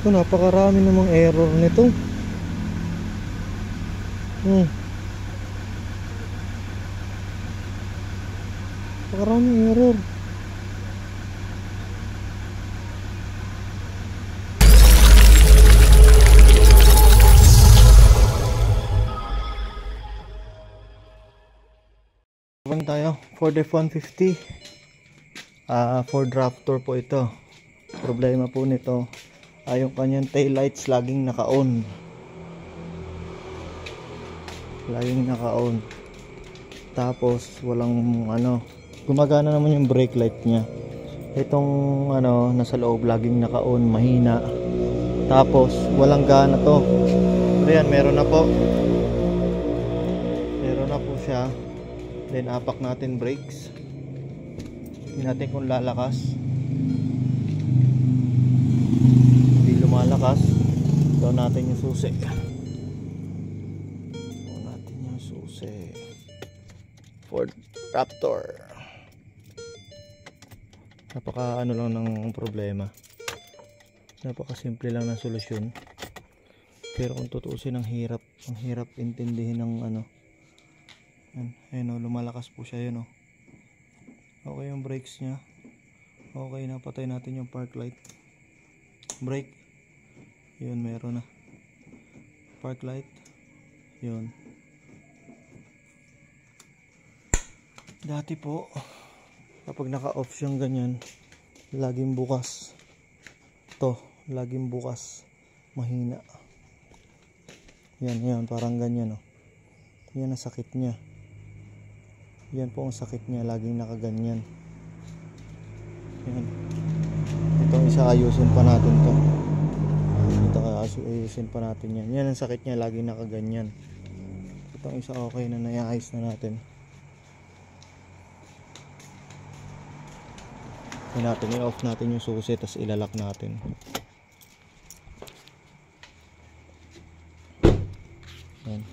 Ito, napakarami namang error nito. Napakarami error. Tayo Ford F-150 Ford Raptor po ito. Problema po nito yung kanyang tail lights laging naka-on, tapos walang gumagana naman yung brake light nya. Itong nasa loob laging naka-on, mahina, tapos walang gana to. Pero yan, meron na po siya. Then apak natin brakes, hindi natin kung lalakas. Hindi lumalakas. Down natin yung susi. Ford Raptor. Napaka lang ng problema. Napaka simple lang ng solusyon. Pero kung tutuusin, ang hirap intindihin ng ayun, lumalakas po siya, yun. Okay yung brakes nya. Okay na, patay natin yung park light. Brake, yun, meron na. Park light, yun. Dati po, kapag naka-off siyang ganyan, laging bukas. Laging bukas, mahina. Yan, parang ganyan, yan ang sakit niya. Yan po ang sakit niya, laging nakaganyan. Yan. Itong isa, ayusin pa natin to. Ayusin pa natin yan. Yan ang sakit niya, laging nakaganyan. Itong isa, okay na, naiayos na natin. I-off natin yung susi, tapos ilalak natin. Yan.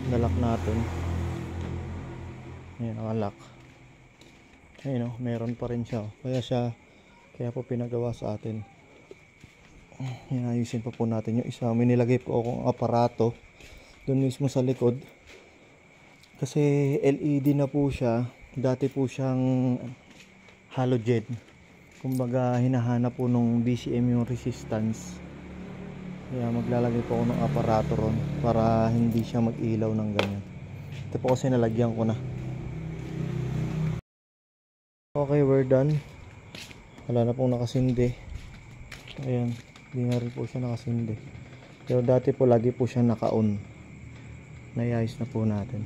Ilalak natin. Ayan, nakalock. Ayun, meron pa rin siya. Kaya po pinagawa sa atin. Yan, ayusin pa po natin yung isa. May nilagay po akong aparato doon mismo sa likod. Kasi LED na po siya. Dati po siyang halogen. Kumbaga, hinahanap po nung BCM yung resistance. Kaya maglalagay po ako ng aparato ron para hindi siya mag-ilaw ng ganyan. Ito po kasi nalagyan ko na. Okay, we're done. Wala na pong nakasindi. Ayan, hindi na rin po siya nakasindi. Pero dati po lagi po siya naka-on. Naiayos na po natin.